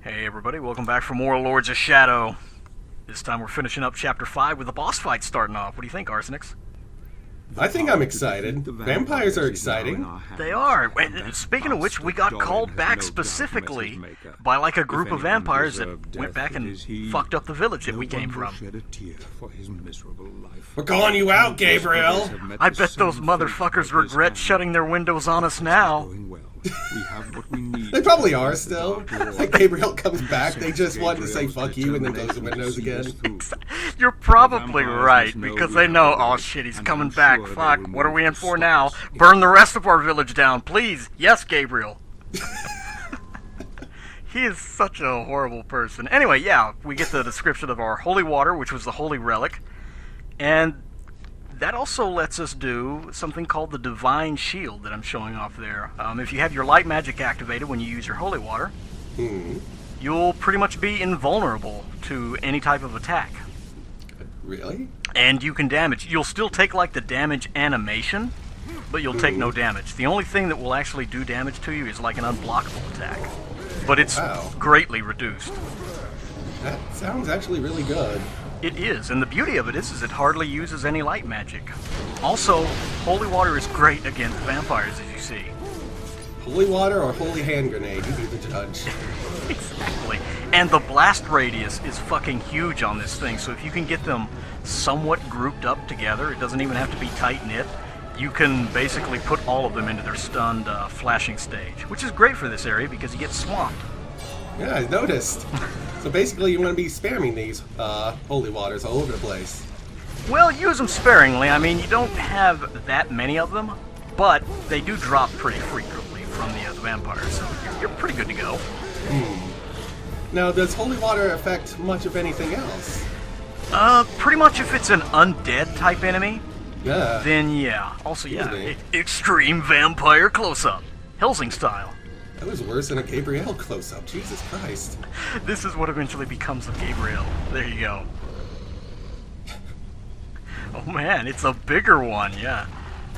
Hey everybody, welcome back for more Lords of Shadow. This time we're finishing up Chapter 5 with the boss fight starting off. What do you think, Arsenics? I think I'm excited. Vampires are exciting. They are. And speaking of which, we got called back specifically by like a group of vampires that went back and fucked up the village that we came from. We're calling you out, Gabriel! I bet those motherfuckers regret shutting their windows on us now. They probably are still. Like Gabriel comes back, they just want to say fuck you and then close the windows again. You're probably right, because they know, oh shit, he's coming back. Fuck, what are we in for now? Burn the rest of our village down, please. Yes, Gabriel. He is such a horrible person. Anyway, yeah, we get the description of our holy water, which was the holy relic. And that also lets us do something called the Divine Shield that I'm showing off there. If you have your light magic activated when you use your holy water, you'll pretty much be invulnerable to any type of attack. Really? And you can damage. You'll still take like the damage animation, but you'll take no damage. The only thing that will actually do damage to you is like an unblockable attack. But it's greatly reduced. That sounds actually really good. It is, and the beauty of it is it hardly uses any light magic. Also, holy water is great against vampires, as you see. Holy water or holy hand grenade, you be the judge. Exactly. And the blast radius is fucking huge on this thing, so if you can get them somewhat grouped up together, it doesn't even have to be tight-knit, you can basically put all of them into their stunned flashing stage, which is great for this area because you get swamped. Yeah, I noticed. So basically you want to be spamming these holy waters all over the place. Well, use them sparingly. I mean, you don't have that many of them, but they do drop pretty frequently from the vampires, so you're pretty good to go. Now, does holy water affect much of anything else? Pretty much if it's an undead type enemy, Yeah. then yeah. Also, yeah, extreme vampire close-up. Helsing style. That was worse than a Gabriel close-up. Jesus Christ. This is what eventually becomes of Gabriel. There you go. Oh man, it's a bigger one, yeah.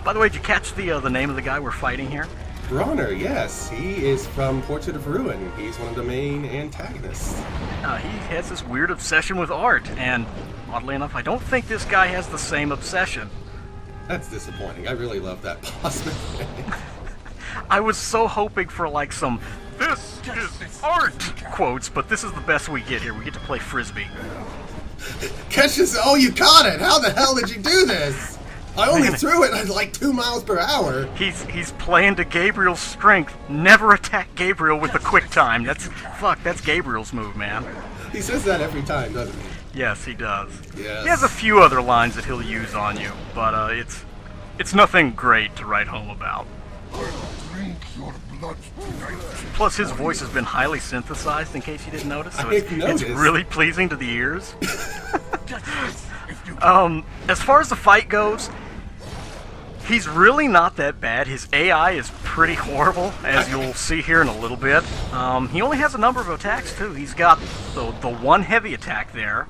By the way, did you catch the name of the guy we're fighting here? Brauner, yes. He is from Portrait of Ruin. He's one of the main antagonists. He has this weird obsession with art, and oddly enough, I don't think this guy has the same obsession. That's disappointing. I really love that boss. I was so hoping for like some "this is art" quotes, but this is the best we get here. We get to play frisbee. Catch this! Oh, you caught it! How the hell did you do this? I only threw it at like 2 miles per hour. He's playing to Gabriel's strength. Never attack Gabriel with a quick time. That's Gabriel's move, man. He says that every time, doesn't he? Yes, he does. Yes. He has a few other lines that he'll use on you, but it's nothing great to write home about. Plus, his voice has been highly synthesized, in case you didn't notice, so it's really pleasing to the ears. As far as the fight goes, he's really not that bad. His AI is pretty horrible, as you'll see here in a little bit. He only has a number of attacks, too. He's got the one heavy attack there,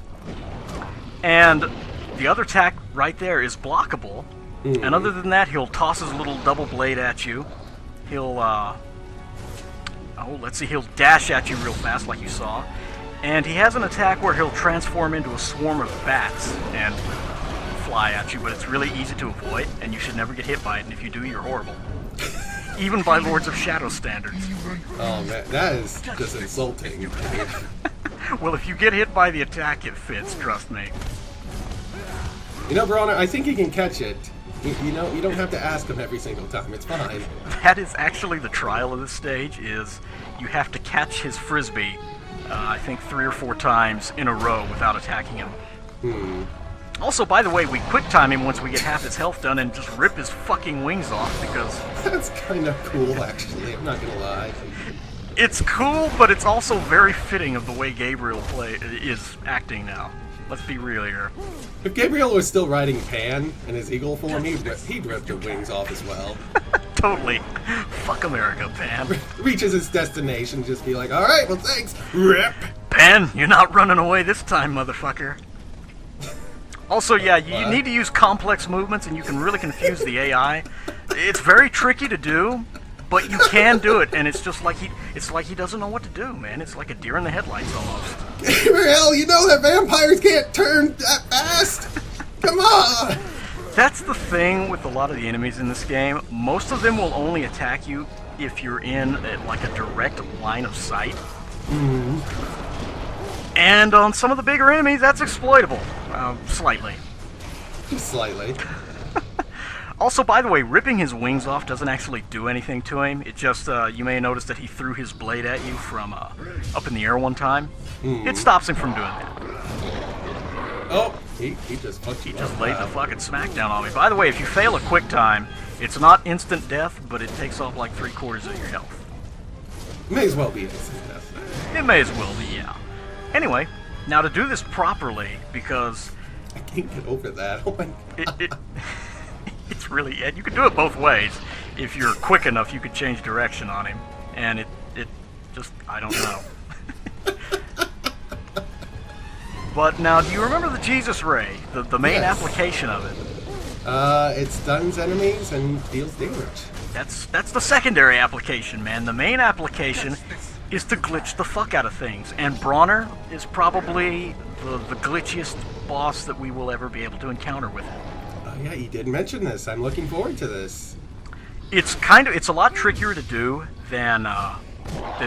and the other attack right there is blockable. And other than that, he'll toss his little double blade at you. He'll, he'll dash at you real fast like you saw. And he has an attack where he'll transform into a swarm of bats and fly at you, but it's really easy to avoid, and you should never get hit by it, and if you do, you're horrible. Even by Lords of Shadow standards. Oh man, that is just insulting. Well, if you get hit by the attack, it fits, trust me. You know, Brauner, I think he can catch it. You know, you don't have to ask him every single time. It's fine. That is actually the trial of this stage, is you have to catch his frisbee, I think 3 or 4 times in a row without attacking him. Also, by the way, we quick time him once we get half his health done and just rip his fucking wings off, because... That's kind of cool, actually. I'm not gonna lie. It's cool, but it's also very fitting of the way Gabriel is acting now. Let's be real here. If Gabriel was still riding Pan in his eagle form, he'd rip the wings off as well. Totally. Fuck America, Pan. Reaches his destination, just be like, alright, well thanks, rip! Pan, you're not running away this time, motherfucker. Also, yeah, you need to use complex movements, and you can really confuse the AI. It's very tricky to do, But you can do it, and it's just like he doesn't know what to do, man. It's like a deer in the headlights almost. Gabriel, you know that vampires can't turn that fast. Come on. That's the thing with a lot of the enemies in this game. Most of them will only attack you if you're in like a direct line of sight. And on some of the bigger enemies, that's exploitable. Slightly. Slightly. Also, by the way, ripping his wings off doesn't actually do anything to him. It just, you may have noticed that he threw his blade at you from up in the air one time. It stops him from doing that. Oh, he just fucked you. He just laid the fucking smackdown on me. By the way, if you fail a quick time, it's not instant death, but it takes off like 3/4 of your health. May as well be instant death. It may as well be, yeah. Anyway, now to do this properly, because I can't get over that. Oh my God. It's really, and you can do it both ways. If you're quick enough, you could change direction on him, and it just, I don't know. But now, do you remember the Jesus Ray, the main application of it? It stuns enemies and deals damage. That's the secondary application, man. The main application is to glitch the fuck out of things, and Brauner is probably the glitchiest boss that we will ever be able to encounter with him. Oh yeah, you did mention this. I'm looking forward to this. It's a lot trickier to do than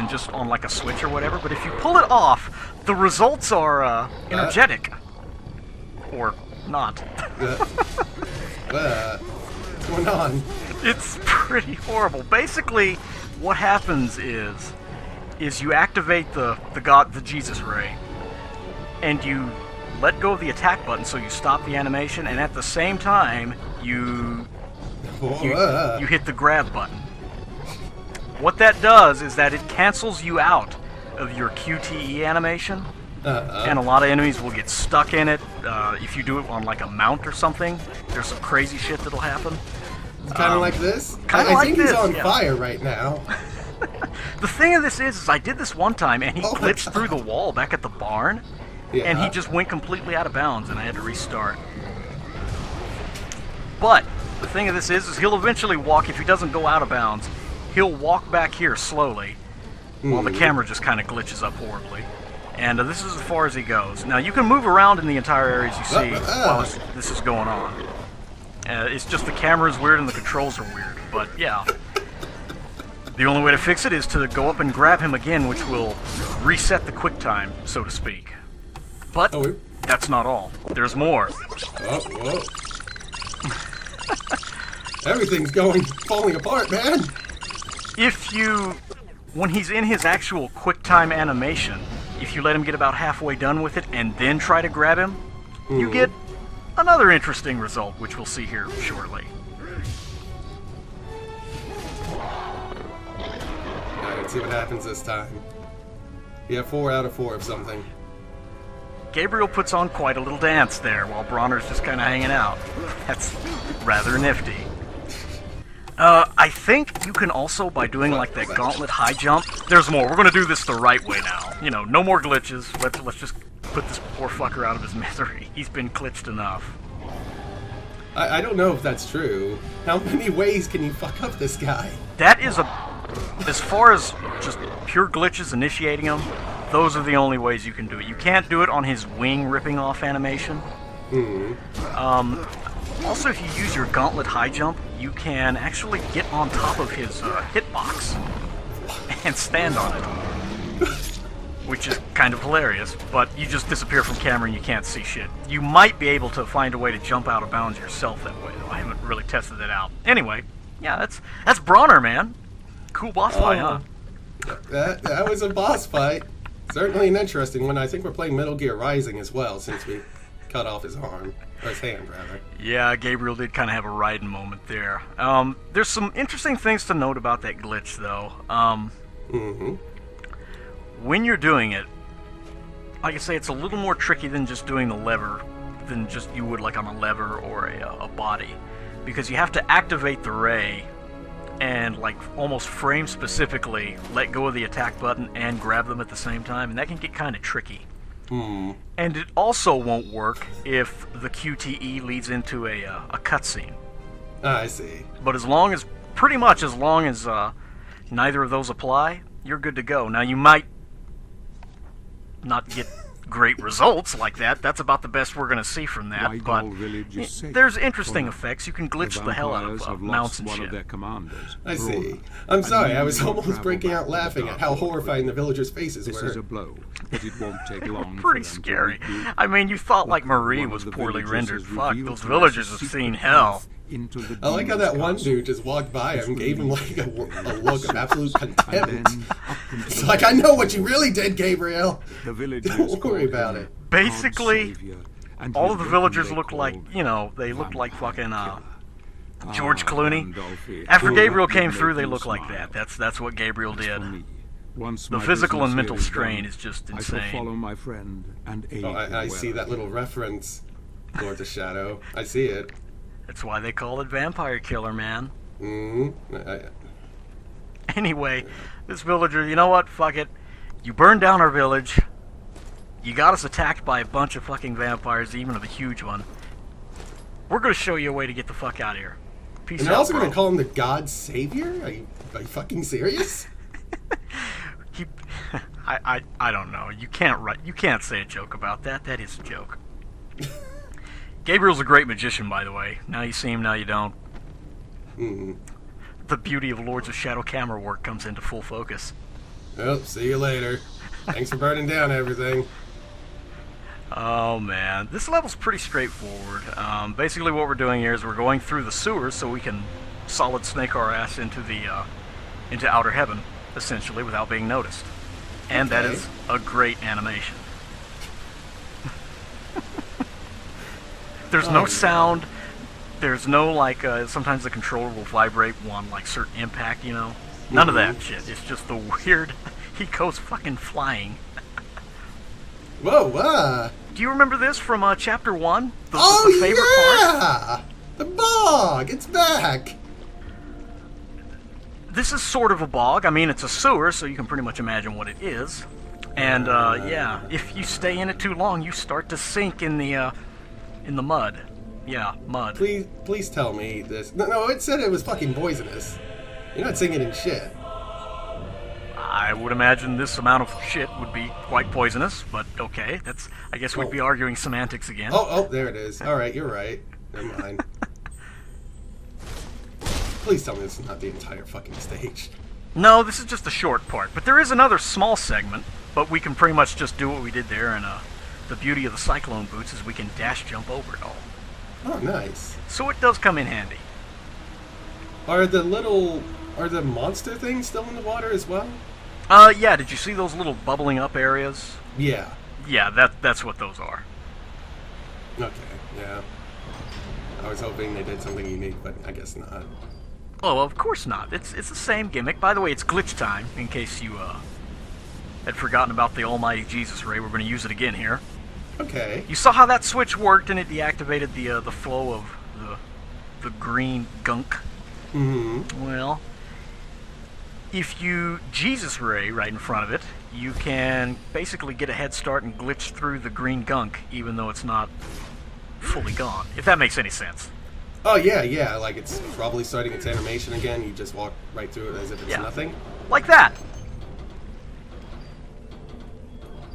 just on like a switch or whatever, but if you pull it off, the results are energetic. Or not. What's going on? It's pretty horrible. Basically, what happens is you activate the Jesus Ray, and you let go of the attack button so you stop the animation, and at the same time you hit the grab button. What that does is that it cancels you out of your QTE animation, and a lot of enemies will get stuck in it. If you do it on like a mount or something, there's some crazy shit that'll happen. It's kind of like this? I think he's on fire right now. The thing of this is I did this one time, and he glitched through the wall back at the barn, and he just went completely out of bounds, and I had to restart. But the thing of this is he'll eventually walk, if he doesn't go out of bounds, he'll walk back here slowly, while the camera just kind of glitches up horribly. And this is as far as he goes. Now, you can move around in the entire areas you see while this is going on. It's just the camera is weird and the controls are weird, but yeah. The only way to fix it is to go up and grab him again, which will reset the quick time, so to speak. But that's not all. There's more. Whoa. Everything's falling apart, man. When he's in his actual quick time animation, if you let him get about halfway done with it and then try to grab him, you get another interesting result, which we'll see here shortly. Let's see what happens this time. You have 4 out of 4 of something. Gabriel puts on quite a little dance there, while Brauner's just kind of hanging out. That's rather nifty. I think you can also, by doing like that gauntlet high jump, there's more. We're going to do this the right way now. You know, no more glitches. Let's just put this poor fucker out of his misery. He's been glitched enough. I don't know if that's true. How many ways can you fuck up this guy? That is as far as just pure glitches initiating him, those are the only ways you can do it. You can't do it on his wing ripping off animation. Also, if you use your gauntlet high jump, you can actually get on top of his hitbox and stand on it, which is kind of hilarious, but you just disappear from camera and you can't see shit. You might be able to find a way to jump out of bounds yourself that way, though. I haven't really tested it out. Anyway, yeah, that's Brauner, man. Cool boss fight, huh? That was a boss fight. Certainly an interesting one. I think we're playing Metal Gear Rising as well, since we cut off his arm. Or his hand, rather. Yeah, Gabriel did kind of have a Raiden moment there. There's some interesting things to note about that glitch, though. When you're doing it, like I say, it's a little more tricky than just doing the lever, than just you would like on a lever or a body. Because you have to activate the ray and like almost frame specifically let go of the attack button and grab them at the same time, and that can get kind of tricky. And it also won't work if the QTE leads into a cutscene. I see. But pretty much as long as neither of those apply, you're good to go. Now, you might not get great results like that. That's about the best we're going to see from that. Wygol but village is safe there's interesting for now. effects. You can glitch the hell out of mounts and one shit. of their commanders, I see. Brauner. I'm sorry, I was And almost travel breaking back out to the laughing at how dark horrifying the villagers' faces This were. is a blow, but it won't take long. Pretty for them to scary. regroup. I mean, you thought like Marie One of was the poorly villagers rendered. has Fuck, revealed those to us villagers a have secret seen hell. path into the I like how demon's that one castle. dude just walked by him and gave him like a look of absolute And contempt. then up into It's the like, I know what you really did, Gabriel. The villagers Don't worry called about him it. Basically, God's Savior, and all his of the weapon villagers they look like, called you know, they look like vampire fucking killer. George Clooney. Randolphi, After who Gabriel would came make through, they you look like smile. that. That's what Gabriel As did. for me, once The my physical business and mental here is strain done, is just I shall insane. follow my friend and aid Oh, him I see that little reference, Lord the Shadow. I see it. That's why they call it Vampire Killer, man. Mm-hmm. Anyway, this villager, you know what? Fuck it. You burned down our village. You got us attacked by a bunch of fucking vampires, even a huge one. We're gonna show you a way to get the fuck out of here. Peace And out, they're also bro. going to call him the God Savior? Are you fucking serious? He, I don't know. You can't say a joke about that. That is a joke. Gabriel's a great magician, by the way. Now you see him, now you don't. Mm-hmm. The beauty of Lords of Shadow camera work comes into full focus. Well, see you later. Thanks for burning down everything. Oh man, this level's pretty straightforward. Basically what we're doing here is we're going through the sewers so we can solid snake our ass into outer heaven, essentially, without being noticed. And that Okay. is a great animation. There's no sound. There's no, like, sometimes the controller will vibrate on, like, certain impact, you know? None of that shit. It's just the weird... He goes fucking flying. Whoa, Do you remember this from Chapter 1? The oh, favorite part? yeah! The bog! It's back! This is sort of a bog. I mean, it's a sewer, so you can pretty much imagine what it is. And, yeah, if you stay in it too long, you start to sink in the mud. Yeah, mud. Please tell me this. No, it said it was fucking poisonous. You're not singing in shit. I would imagine this amount of shit would be quite poisonous, but okay. I guess we'd be arguing semantics again. Oh, there it is. Alright, you're right. Never mind. Please tell me this is not the entire fucking stage. No, this is just a short part, but there is another small segment, but we can pretty much just do what we did there, and the beauty of the cyclone boots is we can dash jump over it all. Oh, nice. So it does come in handy. Are the monster things still in the water as well? Yeah, did you see those little bubbling up areas? Yeah. Yeah, that's what those are. Okay, yeah. I was hoping they did something unique, but I guess not. Oh, of course not. It's the same gimmick. By the way, it's glitch time, in case you had forgotten about the almighty Jesus ray. We're going to use it again here. Okay. You saw how that switch worked, and it deactivated the flow of the green gunk. Mm-hmm. Well, if you Jesus ray right in front of it, you can basically get a head start and glitch through the green gunk, even though it's not fully gone. If that makes any sense. Oh, yeah, like it's probably starting its animation again. You just walk right through it as if it's Yeah. nothing. Like that.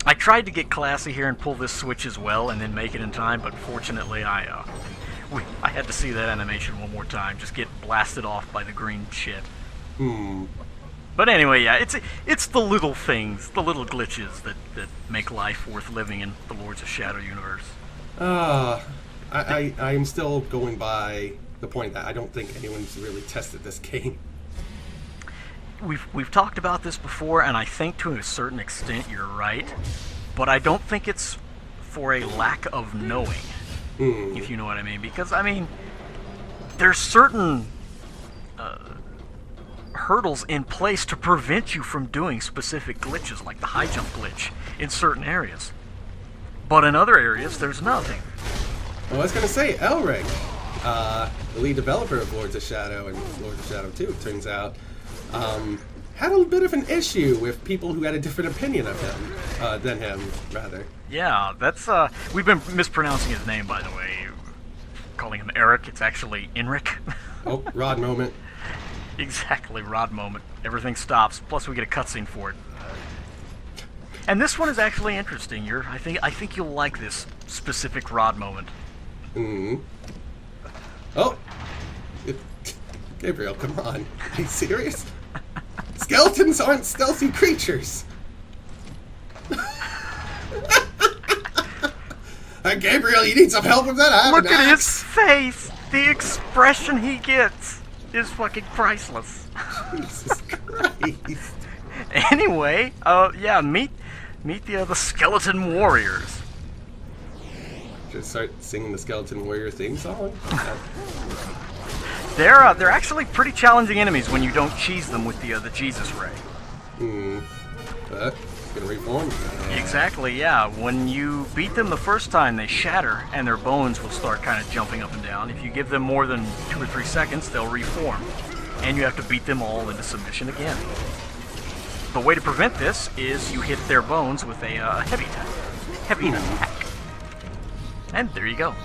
I tried to get classy here and pull this switch as well and then make it in time, but fortunately I had to see that animation one more time, just get blasted off by the green shit. But anyway, yeah, it's the little things, the little glitches that make life worth living in the Lords of Shadow universe. I'm still going by the point that I don't think anyone's really tested this game. We've talked about this before, and I think to a certain extent you're right, but I don't think it's for a lack of knowing, if you know what I mean. Because, I mean, there's certain hurdles in place to prevent you from doing specific glitches, like the high jump glitch, in certain areas. But in other areas, there's nothing. Well, I was going to say, Elric, the lead developer of Lords of Shadow and Lords of Shadow 2, it turns out, had a bit of an issue with people who had a different opinion of him, than him, rather. Yeah, that's, we've been mispronouncing his name, by the way. Calling him Eric, it's actually Enric. Oh, Rod moment. Exactly, Rod moment. Everything stops. Plus, we get a cutscene for it. And this one is actually interesting. I think you'll like this specific Rod moment. Oh! Gabriel, come on. Are you serious? Skeletons aren't stealthy creatures! Gabriel, you need some help with that? I have Look an at his axe. face! The expression he gets is fucking priceless. Jesus Christ. Anyway, yeah, meet the skeleton warriors. Just start singing the Skeleton Warrior theme song? They're actually pretty challenging enemies when you don't cheese them with the Jesus ray. Gonna reform? Exactly, yeah. When you beat them the first time, they shatter, and their bones will start kind of jumping up and down. If you give them more than 2 or 3 seconds, they'll reform. And you have to beat them all into submission again. The way to prevent this is you hit their bones with a heavy attack. And there you go.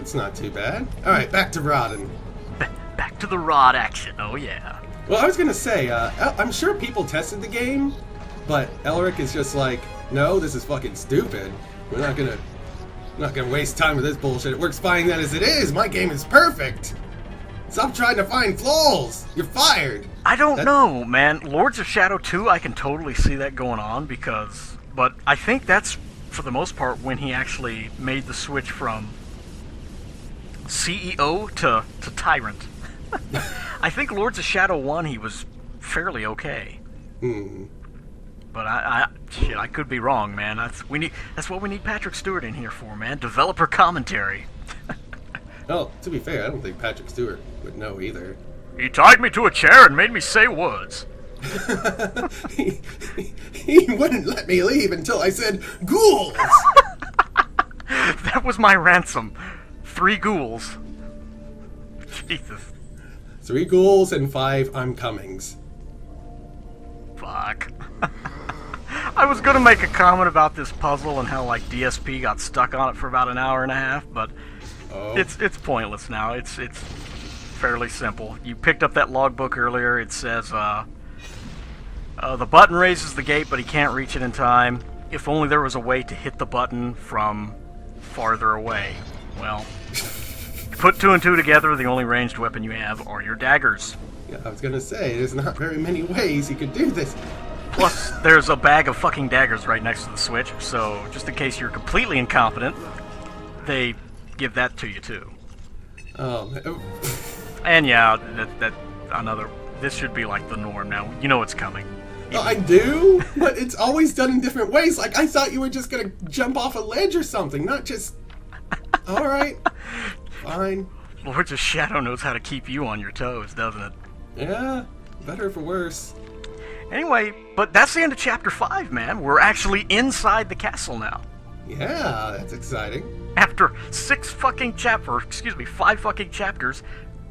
It's not too bad. Alright, back to Rodden. Back to the rod action, oh yeah. Well, I was gonna say, I'm sure people tested the game, but Elric is just like, no, this is fucking stupid. We're not gonna waste time with this bullshit. It works fine as it is. My game is perfect. Stop trying to find flaws. You're fired. I don't know, man. Lords of Shadow 2, I can totally see that going on but I think that's, for the most part, when he actually made the switch from CEO to Tyrant. I think Lords of Shadow 1, he was fairly okay. But I could be wrong, man. That's what we need Patrick Stewart in here for, man. Developer commentary. Well, to be fair, I don't think Patrick Stewart would know either. He tied me to a chair and made me say words. he wouldn't let me leave until I said, ghouls! That was my ransom. 3 ghouls. Jesus. 3 ghouls and 5 I'm comings. Fuck. I was gonna make a comment about this puzzle and how, like, DSP got stuck on it for about an hour and a half, but it's pointless now. It's fairly simple. You picked up that logbook earlier. It says, the button raises the gate, but he can't reach it in time. If only there was a way to hit the button from farther away. Well, put 2 and 2 together, the only ranged weapon you have are your daggers. Yeah, I was gonna say, there's not very many ways you could do this. Plus, there's a bag of fucking daggers right next to the switch, so just in case you're completely incompetent, they give that to you too. Oh, And yeah, this should be like the norm now. You know it's coming. I do, but it's always done in different ways. Like, I thought you were just gonna jump off a ledge or something, not just... Alright, fine. Lords of Shadow knows how to keep you on your toes, doesn't it? Yeah, better for worse. Anyway, but that's the end of Chapter 5, man. We're actually inside the castle now. Yeah, that's exciting. After 5 fucking chapters,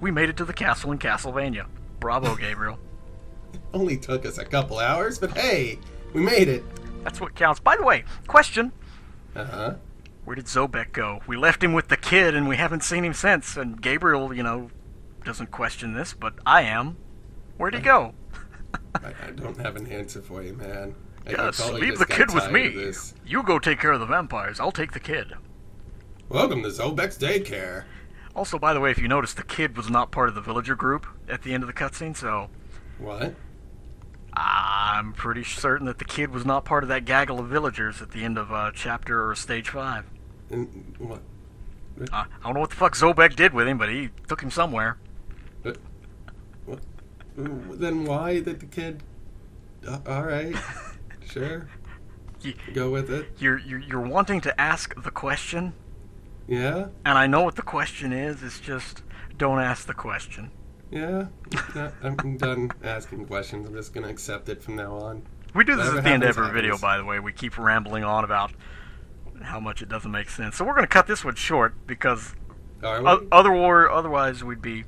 we made it to the castle in Castlevania. Bravo, Gabriel. Only took us a couple hours, but hey, we made it. That's what counts. By the way, question. Uh-huh. Where did Zobek go? We left him with the kid, and we haven't seen him since. And Gabriel, doesn't question this, but I am. Where'd he go? I don't have an answer for you, man. Yes, leave the kid with me. You go take care of the vampires. I'll take the kid. Welcome to Zobek's daycare. Also, by the way, if you notice, the kid was not part of the villager group at the end of the cutscene, so... What? I'm pretty certain that the kid was not part of that gaggle of villagers at the end of chapter or stage 5. What? I don't know what the fuck Zobek did with him, but he took him somewhere. What? Then why did the kid... Alright. Sure. Go with it. You're wanting to ask the question? Yeah? And I know what the question is, it's just, don't ask the question. Yeah? I'm done asking questions. I'm just gonna accept it from now on. We do this at the end of every video, by the way. We keep rambling on about how much it doesn't make sense. So we're gonna cut this one short, because otherwise we'd be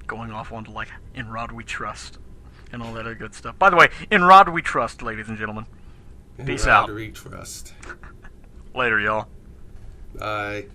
going off onto, like, In Rod We Trust, and all that other good stuff. By the way, In Rod We Trust, ladies and gentlemen. Peace out. In Rod We Trust. Later, y'all. Bye.